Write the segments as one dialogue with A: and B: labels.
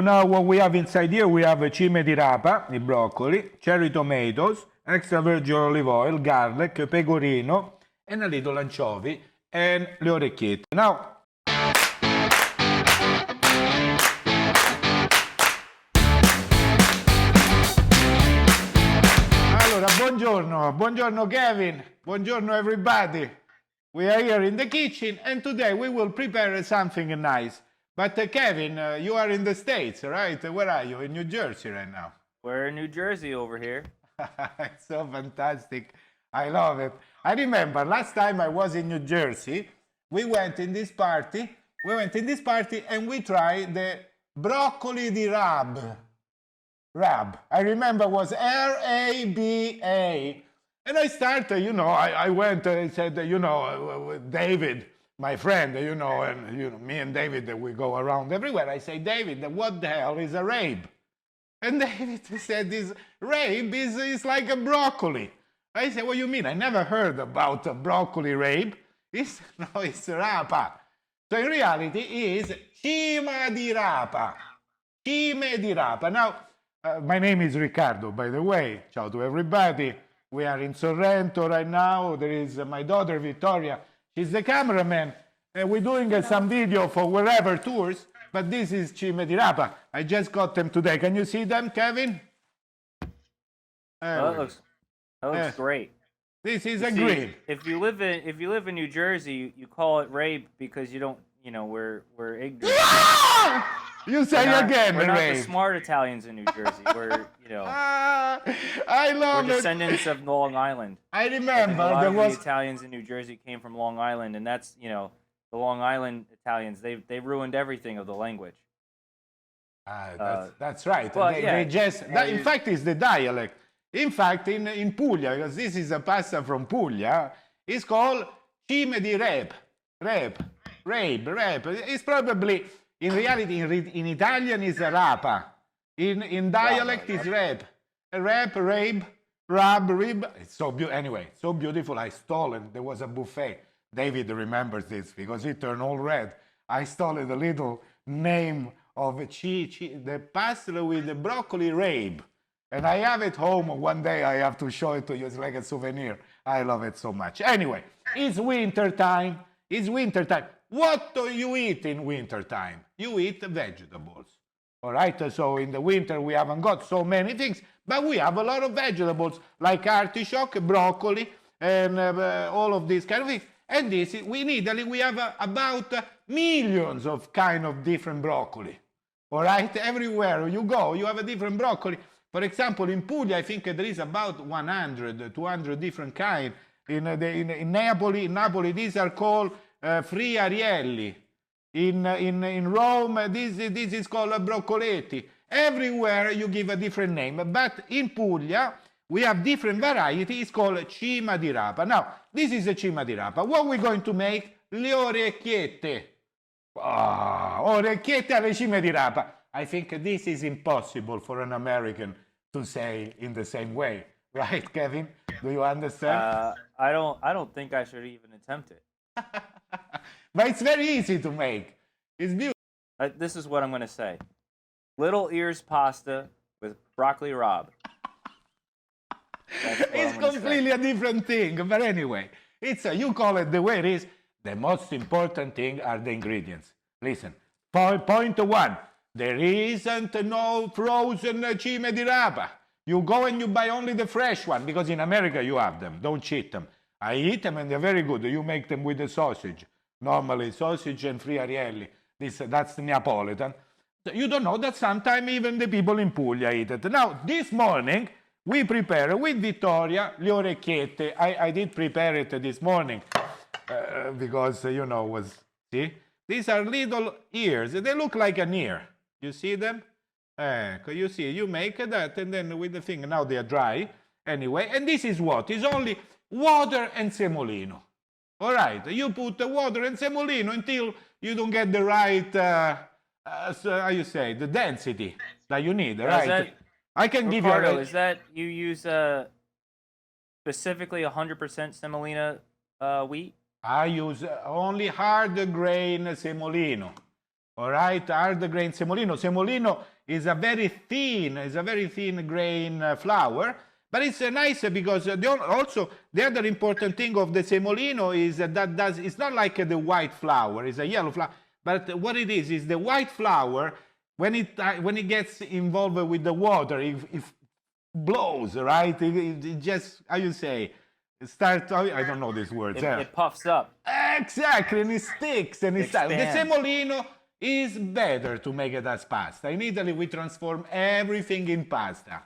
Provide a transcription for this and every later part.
A: Now what we have inside here, we have a Cime Di Rapa, the broccoli, cherry tomatoes, extra virgin olive oil, garlic, pecorino, and a little anchovy, and le orecchiette. Now, allora, buongiorno Kevin, buongiorno everybody. We are here in the kitchen, and today we will prepare something nice. But Kevin, you are in the States, right? Where are you? In New Jersey right now?
B: We're in New Jersey over here.
A: It's so fantastic. I love it. I remember last time I was in New Jersey, we went in this party and we tried the broccoli di Rabe. Rabe. I remember it was R-A-B-A. And I started, I went and said, David, my friend, and me and David, we go around everywhere. I say, David, what the hell is a rabe? And David said, this rabe is like a broccoli. I said, what do you mean? I never heard about a broccoli rabe. It's rapa. So in reality, it's Cime di Rapa. Cime di Rapa. Now, my name is Riccardo, by the way. Ciao to everybody. We are in Sorrento right now. There is my daughter, Vittoria. She's the cameraman. We're doing some video for wherever tours, but this is Cime Di Rapa. I just got them today. Can you see them, Kevin?
B: That looks great.
A: This is a grill.
B: If you live in New Jersey, you call it rabe because you don't, we're ignorant.
A: You say again,
B: we're not the smart Italians in New Jersey. We're,
A: I love
B: we're descendants of Long Island.
A: I remember
B: a lot of the Italians in New Jersey came from Long Island, and that's, the Long Island Italians. They ruined everything of the language.
A: That's right.
B: Well,
A: they just, in fact, it's the dialect. In fact, in Puglia, because this is a pasta from Puglia, it's called Cime di Rapa. Rabe. It's probably, in reality, in Italian, it's a rapa. In dialect, it's rabe. Rabe, rib. It's so beautiful. Anyway, so beautiful. I stole it. There was a buffet. David remembers this because he turned all red. I stole the little name of the pasta with the broccoli rabe. And I have it home. One day I have to show it to you. It's like a souvenir. I love it so much. Anyway, it's winter time. It's winter time. What do you eat in winter time? You eat vegetables. All right, so in the winter we haven't got so many things, but we have a lot of vegetables like artichoke, broccoli, and all of these kind of things. And in Italy we have about millions of kind of different broccoli. All right, everywhere you go, you have a different broccoli. For example, in Puglia, I think there is about 100, 200 different kind. In Napoli, these are called friarielli. In Rome, this is called broccoletti. Everywhere you give a different name, but in Puglia we have different variety. It's called Cime di Rapa. Now, this is a Cime di Rapa. What we're going to make? Le orecchiette. Orecchiette alle Cime di Rapa. I think this is impossible for an American to say in the same way, right, Kevin? Do you understand?
B: I don't think I should even attempt it.
A: But it's very easy to make. It's beautiful.
B: This is what I'm going to say. Little ears pasta with broccoli rabe.
A: It's completely a different thing. But anyway, you call it the way it is. The most important thing are the ingredients. Listen, point one. There isn't no frozen Cime di Rapa. You go and you buy only the fresh one, because in America you have them. Don't cheat them. I eat them and they're very good. You make them with the sausage. Normally, sausage and friarielli. That's the Neapolitan. You don't know that sometimes even the people in Puglia eat it. Now, this morning, we prepare with Vittoria le orecchiette. I did prepare it this morning because, see? These are little ears. They look like an ear. You see them? You see, you make that and then with the thing, now they are dry. Anyway, and this is what? It's only water and semolino. All right, you put the water and semolino until you don't get the right, how you say, the density that you need, right? I can give you
B: Riccardo, is that you use specifically 100% semolina wheat?
A: I use only hard grain semolino. All right, hard grain semolino. Semolino is a very thin grain flour, but it's nice because also the other important thing of the semolino is that it's not like the white flour, it's a yellow flour, but what it is the white flour when it gets involved with the water, it blows, right? It just, how you say, I don't know these words.
B: It puffs up.
A: Exactly, and it sticks and it starts. The
B: Expands.
A: semolino is better to make it as pasta. In Italy, we transform everything in pasta.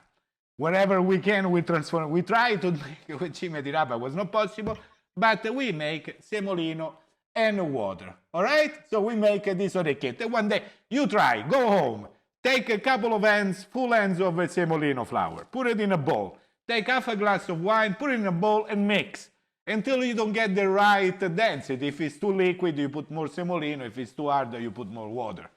A: Wherever we can, we transform. We try to make with Cime Di Rapa, was not possible, but we make semolino and water. All right? So we make this orecchiette. One day, you try, go home, take a couple of full hands of semolino flour, put it in a bowl, take half a glass of wine, put it in a bowl and mix until you don't get the right density. If it's too liquid, you put more semolino. If it's too hard, you put more water.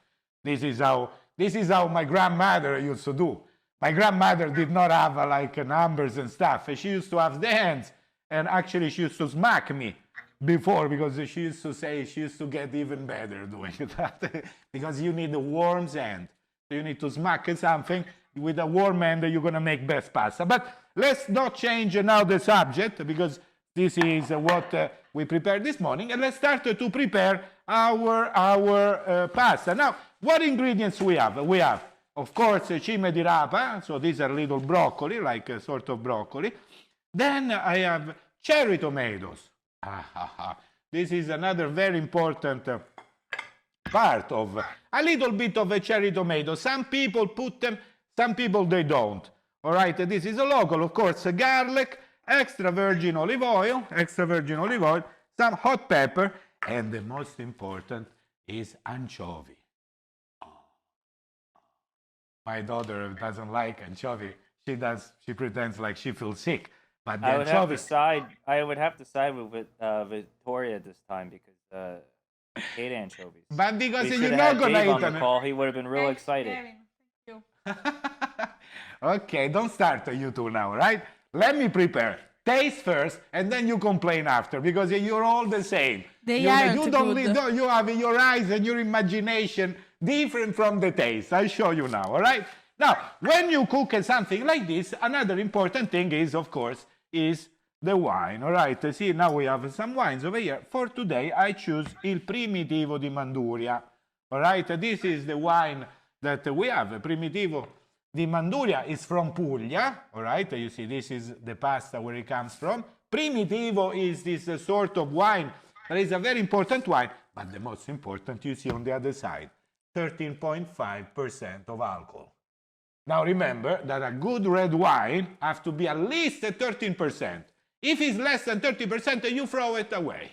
A: This is how my grandmother used to do. My grandmother did not have like numbers and stuff. She used to have the hands, and actually she used to smack me before because she used to say she used to get even better doing that because you need a warm hand. So you need to smack something with a warm hand. You're gonna make best pasta. But let's not change now the subject because this is what we prepared this morning, and let's start to prepare our pasta. Now, what ingredients we have? We have, of course, Cime Di Rapa, so these are little broccoli, like a sort of broccoli. Then I have cherry tomatoes. This is another very important part of a little bit of a cherry tomato. Some people put them, some people they don't. All right, this is a local, of course, garlic, extra virgin olive oil, some hot pepper, and the most important is anchovy. My daughter doesn't like anchovy. She pretends like she feels sick. But the
B: I would have
A: anchovy,
B: to side with Vittoria this time because I hate anchovies.
A: but because
B: We
A: you're
B: should
A: not
B: have
A: gonna
B: Dave
A: eat
B: on the
A: them.
B: call. He would have been real
C: Thanks,
B: excited.
C: Kevin. Thank you.
A: Okay, don't start you two now, right? Let me prepare. Taste first, and then you complain after, because you're all the same.
C: They
A: you,
C: aren't
A: you don't
C: good.
A: you have your eyes and your imagination different from the taste. I'll show you now, all right? Now, when you cook something like this, another important thing is, of course, is the wine, all right? See, now we have some wines over here. For today, I choose Il Primitivo di Manduria, all right? This is the wine that we have. Primitivo di Manduria is from Puglia, all right? You see, this is the pasta where it comes from. Primitivo is this sort of wine that is a very important wine, but the most important you see on the other side, 13.5% of alcohol. Now remember that a good red wine has to be at least 13%. If it's less than 30%, you throw it away.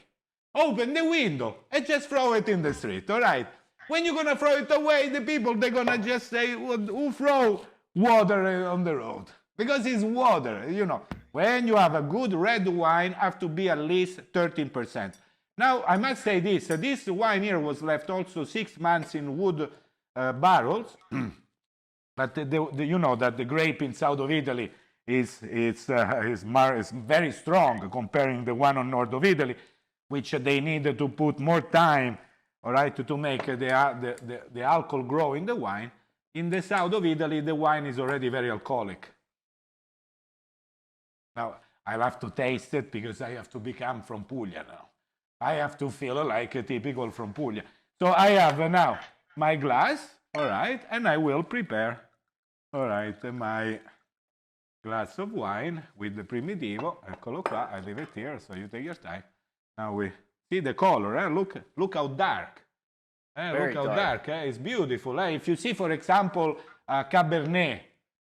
A: Open the window and just throw it in the street, all right? When you're gonna throw it away, the people, they're gonna just say, who throw water on the road? Because it's water, you know. When you have a good red wine, have to be at least 13%. Now, I must say this. This wine here was left also 6 months in wood barrels. But you know that the grape in south of Italy is very strong comparing the one on north of Italy, which they need to put more time, all right, to make the alcohol grow in the wine. In the south of Italy, the wine is already very alcoholic. Now, I'll have to taste it because I have to become from Puglia now. I have to feel like a typical from Puglia. So I have now my glass, all right, and I will prepare, all right, my glass of wine with the Primitivo. Eccolo qua, I leave it here, so you take your time. Now we see the color, look how dark. Look how dark, it's beautiful. If you see, for example, Cabernet,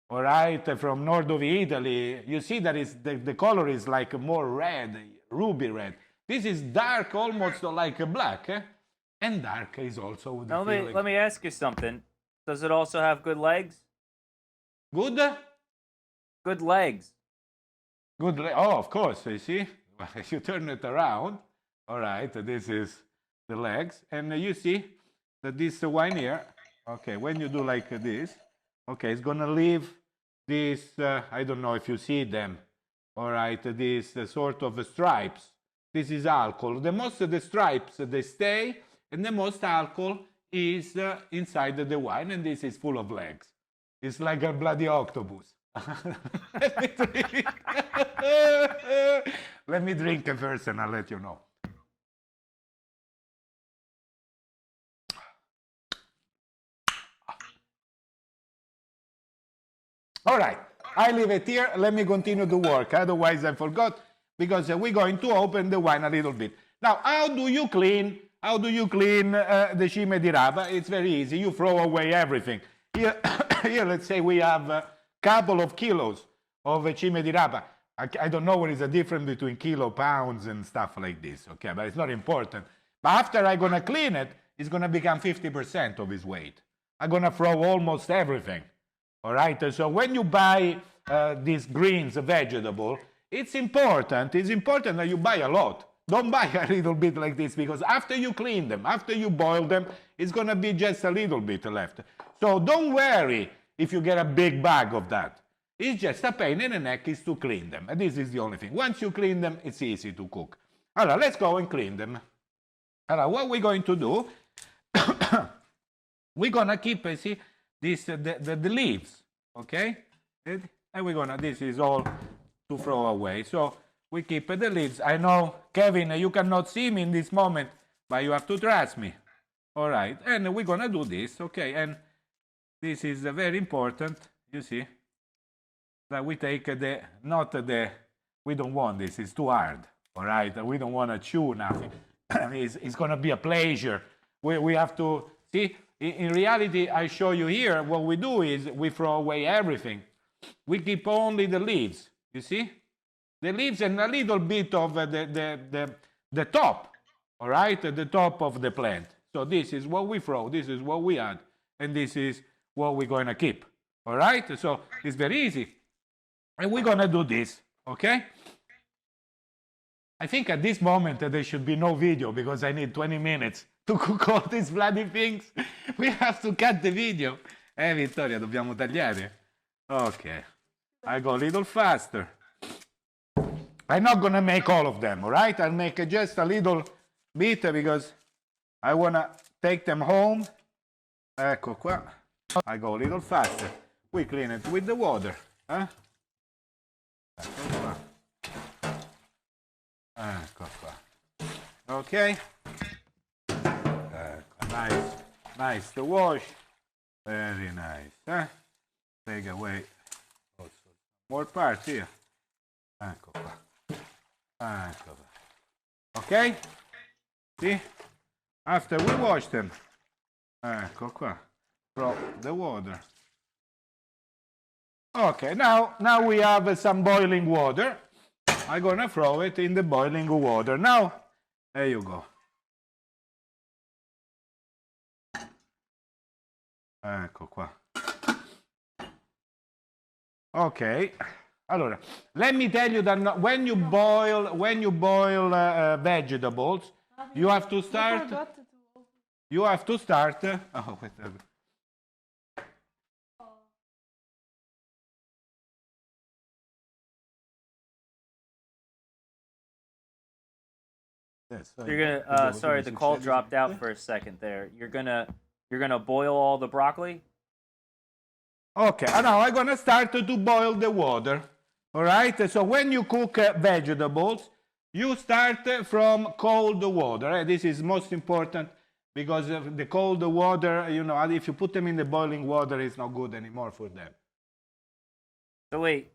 A: all right, from north of Italy, you see that the color is like more red, ruby red. This is dark, almost like a black, and dark is also the feeling.
B: Let me ask you something. Does it also have good legs?
A: Good?
B: Good legs.
A: Good. Oh, of course. You see, if you turn it around, all right. This is the legs, and you see that this wine here. Okay, when you do like this, okay, it's gonna leave this. I don't know if you see them. All right, these sort of stripes. This is alcohol. The most of the stripes they stay, and the most alcohol is inside the wine, and this is full of legs. It's like a bloody octopus. Let me drink. Let me drink it first, and I'll let you know. All right, I leave it here. Let me continue to work. Otherwise, I forgot, because we're going to open the wine a little bit. Now, how do you clean the Cime di Rapa? It's very easy. You throw away everything. Here, here, let's say we have a couple of kilos of Cime di Rapa. I don't know what is the difference between kilo, pounds, and stuff like this, okay? But it's not important. But after I'm going to clean it, it's going to become 50% of its weight. I'm going to throw almost everything, all right? So when you buy these greens, vegetable, it's important that you buy a lot. Don't buy a little bit like this, because after you clean them, after you boil them, it's going to be just a little bit left. So don't worry if you get a big bag of that. It's just a pain in the neck is to clean them. And this is the only thing. Once you clean them, it's easy to cook. All right, let's go and clean them. All right, what we're going to do, we're going to keep, see, this, the leaves, okay? And we're going to, this is all to throw away. So we keep the leaves. I know, Kevin, you cannot see me in this moment, but you have to trust me. All right, and we're going to do this, okay? And this is very important, you see, that we take we don't want this, it's too hard, all right? We don't want to chew nothing. It's going to be a pleasure. We have to, see, in reality, I show you here, what we do is we throw away everything. We keep only the leaves, you see? The leaves and a little bit of the top, all right? The top of the plant. So this is what we throw, this is what we add, and this is what we're going to keep, all right? So it's very easy. And we're going to do this, okay? I think at this moment there should be no video, because I need 20 minutes to cook all these bloody things. We have to cut the video. Vittoria, dobbiamo tagliare? Okay. I go a little faster. I'm not going to make all of them, all right? I'll make just a little bit, because I want to take them home. Ecco qua. I go a little faster. We clean it with the water. Ecco qua. Ecco qua. Okay? Nice. Nice to wash. Very nice. Take away also more parts here. Ecco qua. Ecco qua. Okay? See? After we wash them. Ecco qua. Throw the water. Okay, now we have some boiling water. I'm gonna throw it in the boiling water. Now, there you go. Ecco qua. Okay. Allora, let me tell you that when you boil vegetables, you have to start. You have to start. Oh, wait.
B: You're gonna sorry, the call dropped out for a second there. You're gonna boil all the broccoli?
A: Okay, now I'm gonna start to boil the water. All right, so when you cook vegetables, you start from cold water. This is most important, because the cold water, you know, if you put them in the boiling water, it's not good anymore for them.
B: So wait,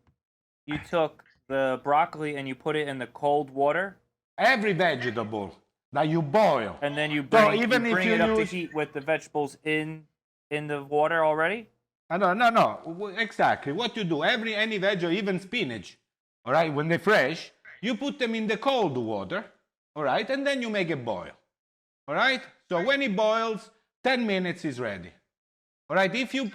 B: you took the broccoli and you put it in the cold water?
A: Every vegetable that you boil.
B: And then you bring,
A: even
B: you bring
A: if
B: it up to
A: use...
B: heat with the vegetables in the water already?
A: No, exactly. What you do, any vegetable, even spinach, all right, when they're fresh, you put them in the cold water, all right, and then you make it boil, all right? So when it boils, 10 minutes is ready, all right? If you,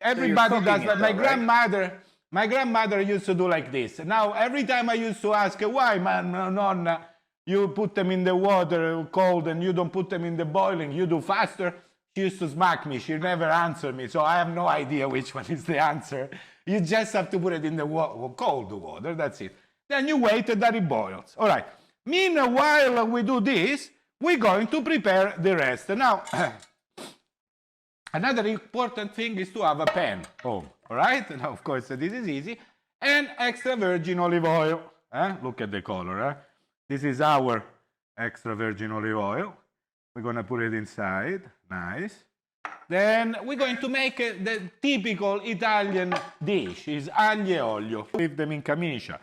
A: everybody
B: so
A: does that.
B: Right?
A: My grandmother used to do like this. Now, every time I used to ask, why, man, Nonna, you put them in the water cold and you don't put them in the boiling, you do faster? She used to smack me. She never answered me, so I have no idea which one is the answer. You just have to put it in the cold water, that's it. Then you wait that it boils. All right. Meanwhile, we do this, we're going to prepare the rest. Now, Another important thing is to have a pan home, all right? Now, of course, this is easy. And extra virgin olive oil. Look at the color. This is our extra virgin olive oil. We're going to put it inside. Nice. Then we're going to make the typical Italian dish is aglio e olio. Leave them in camicia.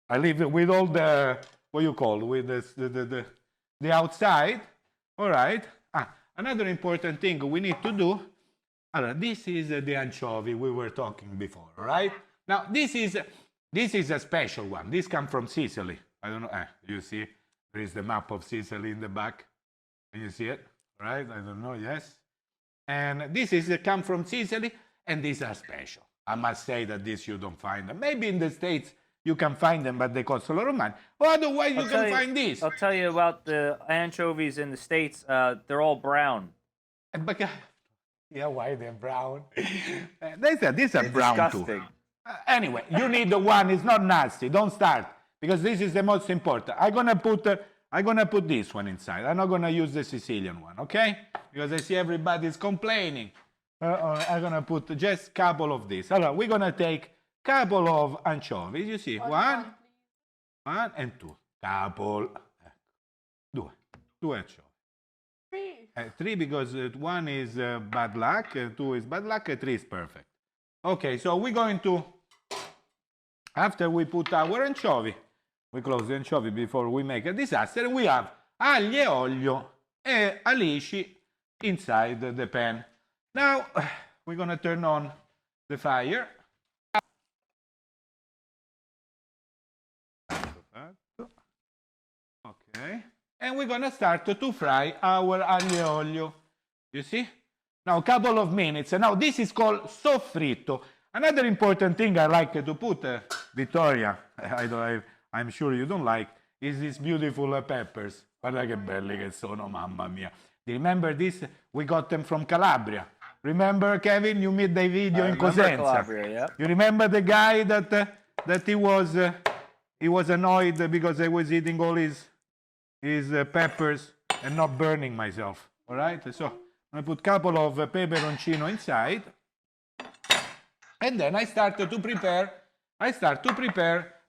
A: I leave it with all the, what you call, with the outside. All right. Another important thing we need to do, this is the anchovy we were talking before, right? Now, this is a special one. This comes from Sicily. I don't know. You see, there is the map of Sicily in the back. Can you see it? Right? I don't know. Yes. And this is come from Sicily, and these are special. I must say that this you don't find them. Maybe in the States you can find them, but they cost a lot of money. Or otherwise you can find this.
B: I'll tell you about the anchovies in the States. They're all brown.
A: But, yeah, why they're brown? These are brown
B: disgusting.
A: too. Anyway, you need the one. It's not nasty. Don't start, because this is the most important. I'm gonna put this one inside. I'm not gonna use the Sicilian one, okay? Because I see everybody's complaining. I'm gonna put just a couple of these. Allora, we're gonna take couple of anchovies. You see, one and two. Couple. Two anchovies. Three because one is bad luck, two is bad luck, three is perfect. Okay, so we're going to, after we put our anchovy, we close the anchovy before we make a disaster, we have aglio e olio e alici inside the pan. Now, we're going to turn on the fire. Okay. And we're going to start to fry our aglio e olio. You see? Now, a couple of minutes. And now, this is called soffritto. Another important thing I like to put, Vittoria, I'm sure you don't like, is these beautiful peppers. Guarda che belli che sono, mamma mia. Do you remember this? We got them from Calabria. Remember, Kevin, you made the video in Cosenza.
B: Calabria, yeah.
A: You remember the guy that he was annoyed because I was eating all his peppers and not burning myself. All right? So I put a couple of peperoncino inside. And then I start to prepare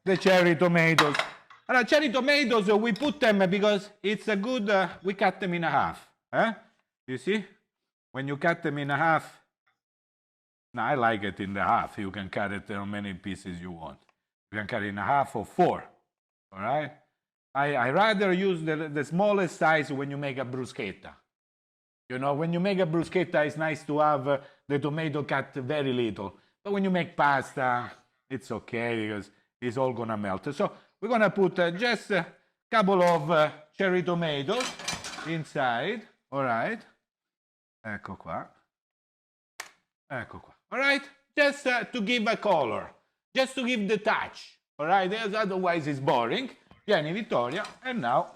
A: the cherry tomatoes. Allora, cherry tomatoes, we put them because it's a good, we cut them in half. You see? When you cut them in half, now I like it in the half. You can cut it how many pieces you want. You can cut it in half or four. All right? I rather use the smallest size when you make a bruschetta. You know, when you make a bruschetta, it's nice to have the tomato cut very little. But when you make pasta, it's okay because it's all gonna melt. So we're gonna put just a couple of cherry tomatoes inside. All right. Ecco qua. Ecco qua. All right. Just to give a color. Just to give the touch. All right. Otherwise it's boring. Vieni, Vittoria. And now,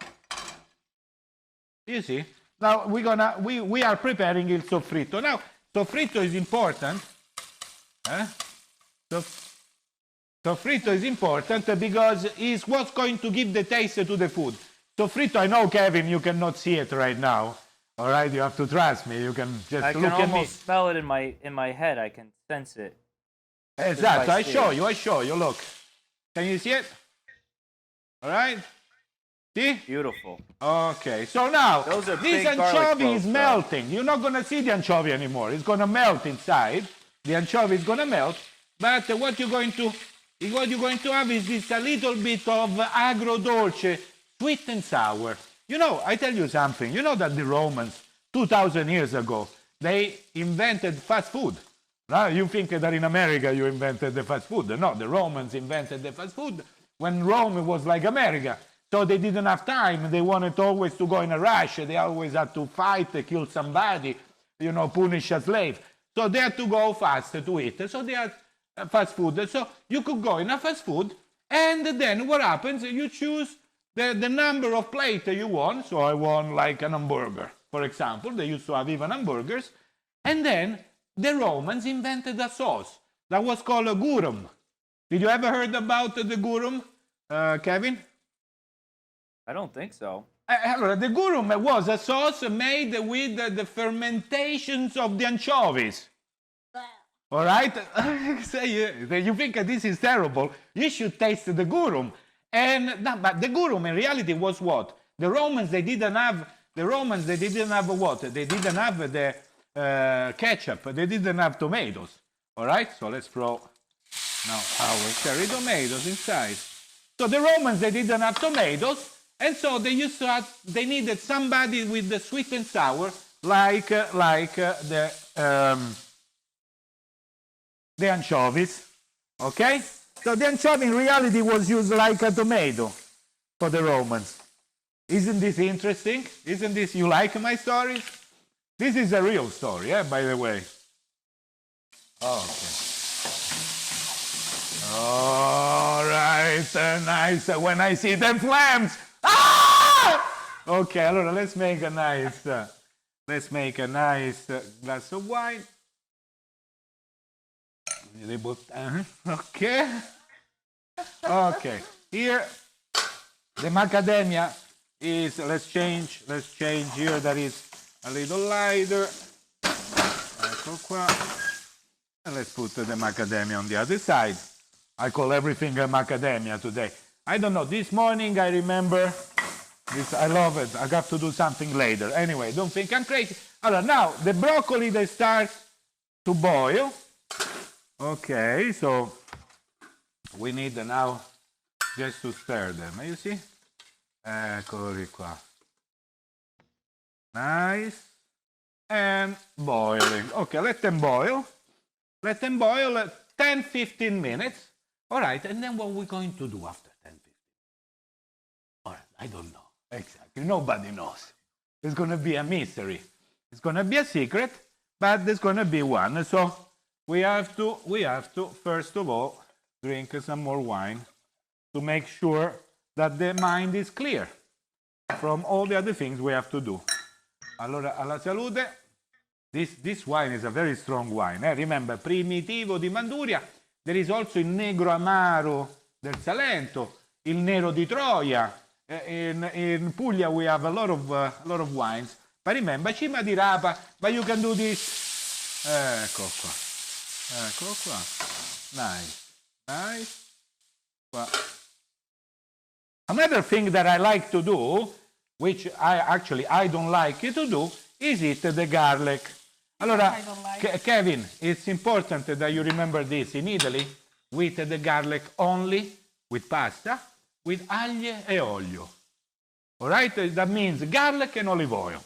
A: you see. Now we are preparing il soffritto. Now, soffritto is important. Soffritto is important because it's what's going to give the taste to the food. Soffritto, I know, Kevin, you cannot see it right now. All right, you have to trust me. You can just look at me.
B: I can almost smell it in my head. I can sense it.
A: Exactly. I show you. Look. Can you see it? All right. See?
B: Beautiful.
A: Okay. So now
B: Those are
A: this
B: big garlic
A: anchovy
B: cloves,
A: is melting. You're not gonna see the anchovy anymore. It's gonna melt inside. The anchovy is gonna melt. But what you're going to have is this a little bit of agrodolce, sweet and sour. You know, I tell you something. You know that the Romans, 2,000 years ago, they invented fast food. Now, you think that in America you invented the fast food. No, the Romans invented the fast food when Rome was like America. So they didn't have time. They wanted always to go in a rush. They always had to fight, kill somebody, you know, punish a slave. So they had to go fast to eat. So they had fast food. So you could go in a fast food, and then what happens? You choose the number of plates you want. So I want like an hamburger, for example. They used to have even hamburgers. And then the Romans invented a sauce that was called a garum. Did you ever heard about the garum, Kevin?
B: I don't think so.
A: Allora, the gurum was a sauce made with the fermentations of the anchovies. All right? So you think this is terrible? You should taste the gurum. And but the gurum in reality was what? The Romans they didn't have what? They didn't have the ketchup. They didn't have tomatoes. All right? So let's throw now our cherry tomatoes inside. So the Romans they didn't have tomatoes, and so they needed somebody with the sweet and sour like the anchovies. Okay? So the anchovy in reality was used like a tomato for the Romans. Isn't this interesting? Isn't this, you like my stories? This is a real story, by the way. Okay. All right, nice. When I see them flames. Ah! Okay, allora let's make a nice glass of wine. Okay. Okay. Here, the macadamia is, let's change here, that is a little lighter. Ecco qua. And let's put the macadamia on the other side. I call everything a macadamia today. I don't know, this morning I remember this, I love it. I got to do something later. Anyway, don't think I'm crazy. Allora, now the broccoli, they start to boil. Okay, so we need now just to stir them. You see? Eccoli qua. Nice. And boiling. Okay, let them boil. Let them boil 10-15 minutes. All right, and then what are we going to do after 10-15? All right, I don't know. Exactly. Nobody knows. It's going to be a mystery. It's going to be a secret, but there's going to be one. So we have to first of all drink some more wine to make sure that the mind is clear from all the other things we have to do. Allora, alla salute. This wine is a very strong wine. Remember, Primitivo di Manduria. There is also il Negro Amaro del Salento, il Nero di Troia. In Puglia we have a lot of wines. But remember, Cime Di Rapa, but you can do this. Ecco qua. Ecco qua. Nice. Nice. Qua. Another thing that I like to do, which I don't like to do, is eat the garlic. Allora, Kevin, it's important that you remember this. In Italy, we eat the garlic only with pasta, with aglio e olio. All right? That means garlic and olive oil.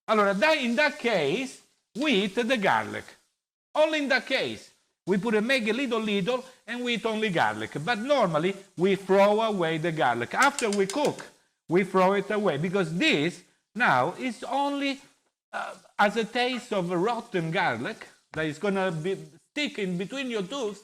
A: Allora, in that case, we eat the garlic. Only in that case. We make a little, and we eat only garlic. But normally, we throw away the garlic. After we cook, we throw it away. Because this, now, is only as a taste of a rotten garlic that is going to be stick in between your teeth,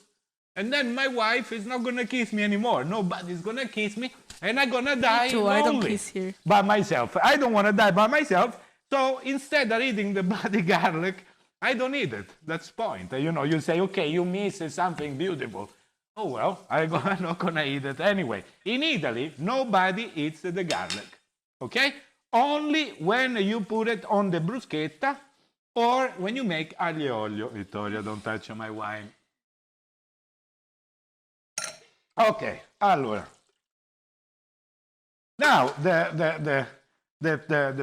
A: and then my wife is not going to kiss me anymore. Nobody's going to kiss me, and I'm going to die lonely.
C: I don't kiss here.
A: By myself. I don't want to die by myself, so instead of eating the bloody garlic, I don't eat it. That's the point. You know, you say, okay, you miss something beautiful. Oh, well, I'm not going to eat it anyway. In Italy, nobody eats the garlic, okay? Only when you put it on the bruschetta or when you make aglio e olio. Vittoria, don't touch my wine. Okay, allora. Now, the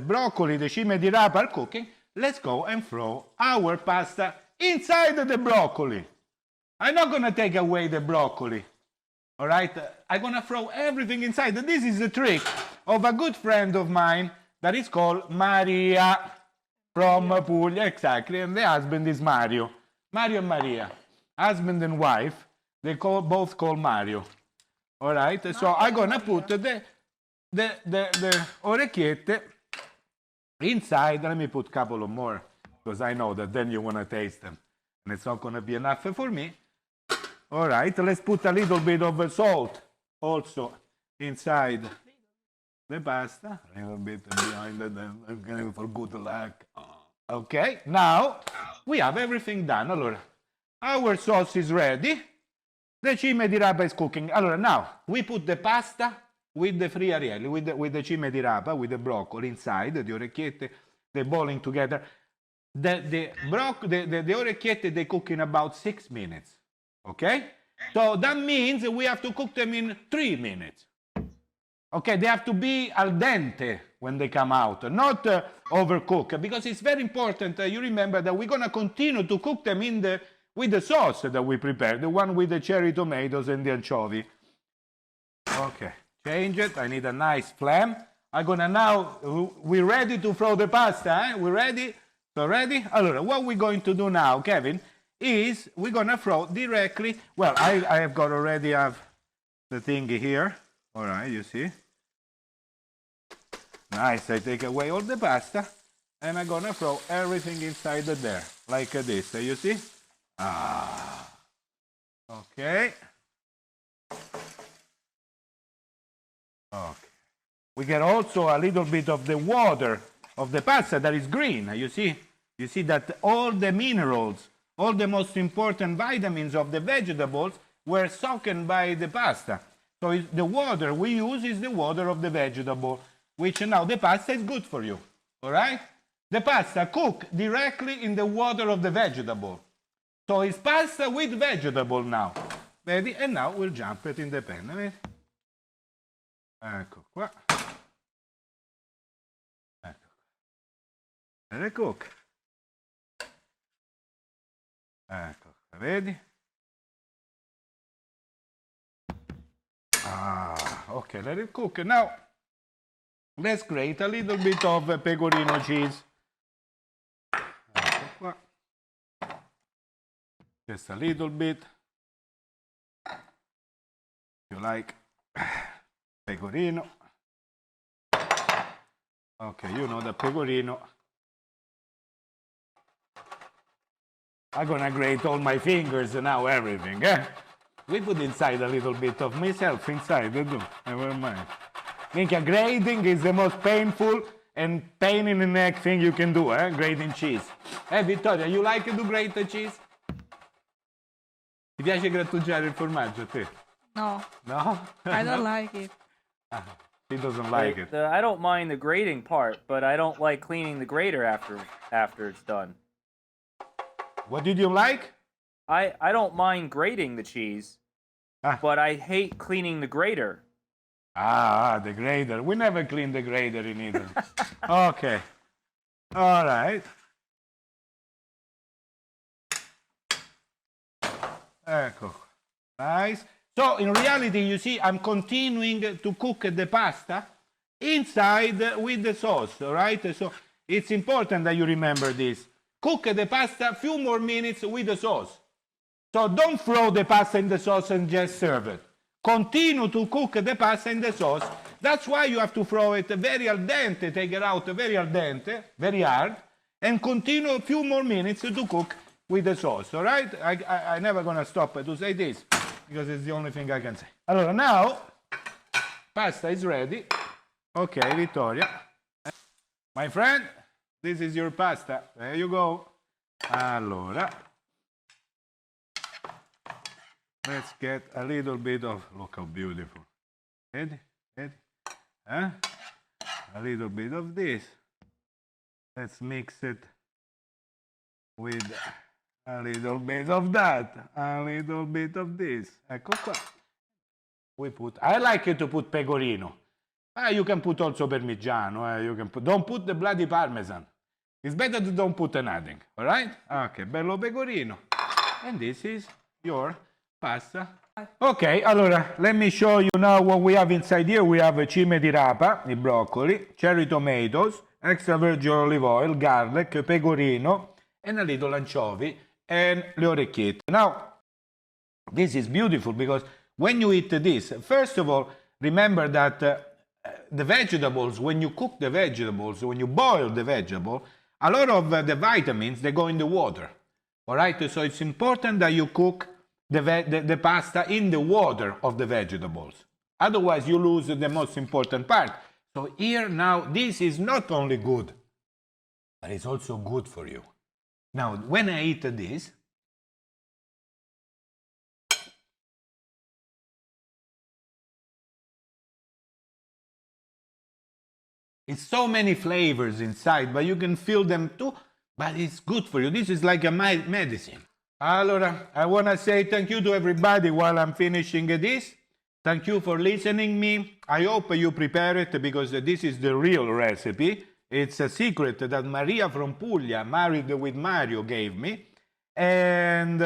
A: broccoli, the Cime di Rapa are cooking. Let's go and throw our pasta inside the broccoli. I'm not going to take away the broccoli. All right? I'm going to throw everything inside. This is the trick of a good friend of mine that is called Maria from Puglia. Exactly. And the husband is Mario. Mario and Maria. Husband and wife. They both call Mario. All right? Mario, so I'm going to put the orecchiette inside. Let me put a couple of more because I know that then you want to taste them. And it's not going to be enough for me. All right, let's put a little bit of salt also inside the pasta. A little bit behind it for good luck. Okay, now we have everything done. Allora, our sauce is ready. The Cime di Rapa is cooking. Allora, now we put the pasta with the friarielli, with the cime di rapa, with the broccoli inside, the orecchiette, they're boiling together. The orecchiette, they cook in about 6 minutes. Okay? So that means we have to cook them in 3 minutes. Okay, they have to be al dente when they come out, not overcooked, because it's very important. You remember that we're going to continue to cook them with the sauce that we prepared, the one with the cherry tomatoes and the anchovy. Okay, change it. I need a nice flame. I'm going to now, we're ready to throw the pasta, eh? We're ready? So ready? Allora, what we're going to do now, Kevin, is we're going to throw directly, well, I have got already have the thing here. All right, you see? Nice, I take away all the pasta, and I'm gonna throw everything inside there, like this, you see? Ah, okay. Okay. We get also a little bit of the water of the pasta that is green, you see? You see that all the minerals, all the most important vitamins of the vegetables were soaked by the pasta. So the water we use is the water of the vegetable, which now the pasta is good for you, all right? The pasta cook directly in the water of the vegetable. So it's pasta with vegetable now. Vedi? And now we'll jump it in the pan. Vedi? Ecco qua. Ecco. Let it cook. Ecco, vedi? Ah, okay, let it cook. Now, let's grate a little bit of pecorino cheese. Ecco qua. Just a little bit. You like pecorino. Okay, you know the pecorino. I'm gonna grate all my fingers and now everything, eh? We put inside a little bit of myself inside, never mind. Minchia, grating is the most painful and pain in the neck thing you can do, eh? Grating cheese. Vittoria, you like to grate the cheese? Ti piace grattugiare il formaggio a te?
C: No,
A: No?
C: I don't like it.
A: He doesn't like it.
B: I don't mind the grating part, but I don't like cleaning the grater after it's done.
A: What did you like?
B: I don't mind grating the cheese, but I hate cleaning the grater.
A: The grater. We never clean the grater in Italy. Okay. All right. Ecco. Nice. So in reality, you see, I'm continuing to cook the pasta inside with the sauce, all right? So it's important that you remember this. Cook the pasta a few more minutes with the sauce. So don't throw the pasta in the sauce and just serve it. Continue to cook the pasta in the sauce. That's why you have to throw it very al dente, take it out very al dente, very hard, and continue a few more minutes to cook with the sauce, all right? I'm never going to stop to say this, because it's the only thing I can say. Allora, now, pasta is ready. Okay, Vittoria. My friend, this is your pasta. There you go. Allora, let's get a little bit of, look how beautiful. Ready? Ready? Huh? A little bit of this. Let's mix it with a little bit of that. A little bit of this. Ecco qua. I like to put pecorino. You can put also parmigiano. You can put, don't put the bloody parmesan. It's better to don't put nothing. All right? Okay, bello pecorino. And this is your pasta. Okay, allora, let me show you now what we have inside here. We have cime di rapa, the broccoli, cherry tomatoes, extra virgin olive oil, garlic, pecorino, and a little anchovy, and le orecchiette. Now, this is beautiful because when you eat this, first of all, remember that the vegetables, when you cook the vegetables, when you boil the vegetable, a lot of the vitamins, they go in the water. All right? So it's important that you cook the pasta in the water of the vegetables. Otherwise, you lose the most important part. So here now, this is not only good, but it's also good for you. Now, when I eat this, It's so many flavors inside, but you can feel them too. But it's good for you. This is like a medicine. Allora, I want to say thank you to everybody while I'm finishing this. Thank you for listening me. I hope you prepare it because this is the real recipe. It's a secret that Maria from Puglia, married with Mario, gave me. And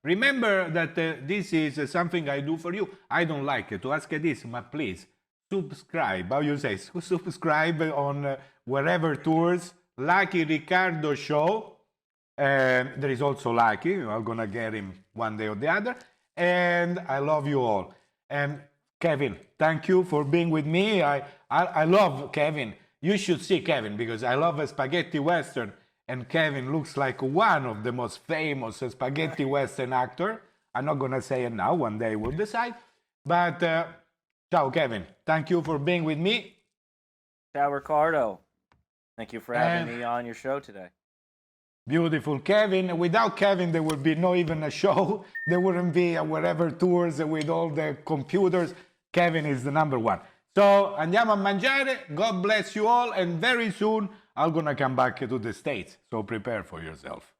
A: remember that this is something I do for you. I don't like to ask this, but please subscribe. How you say? Subscribe on wherever tours. Lucky Riccardo show. And there is also Lucky. I'm gonna get him one day or the other. And I love you all. And Kevin, thank you for being with me. I love Kevin. You should see Kevin because I love a spaghetti western, and Kevin looks like one of the most famous spaghetti western actor. I'm not gonna say it now. One day we'll decide. But ciao, Kevin. Thank you for being with me.
B: Ciao, Riccardo. Thank you for having me on your show today.
A: Beautiful, Kevin. Without Kevin, there would be no even a show. There wouldn't be a wherever tours with all the computers. Kevin is the number one. So andiamo a mangiare. God bless you all. And very soon, I'm going to come back to the States. So prepare for yourself.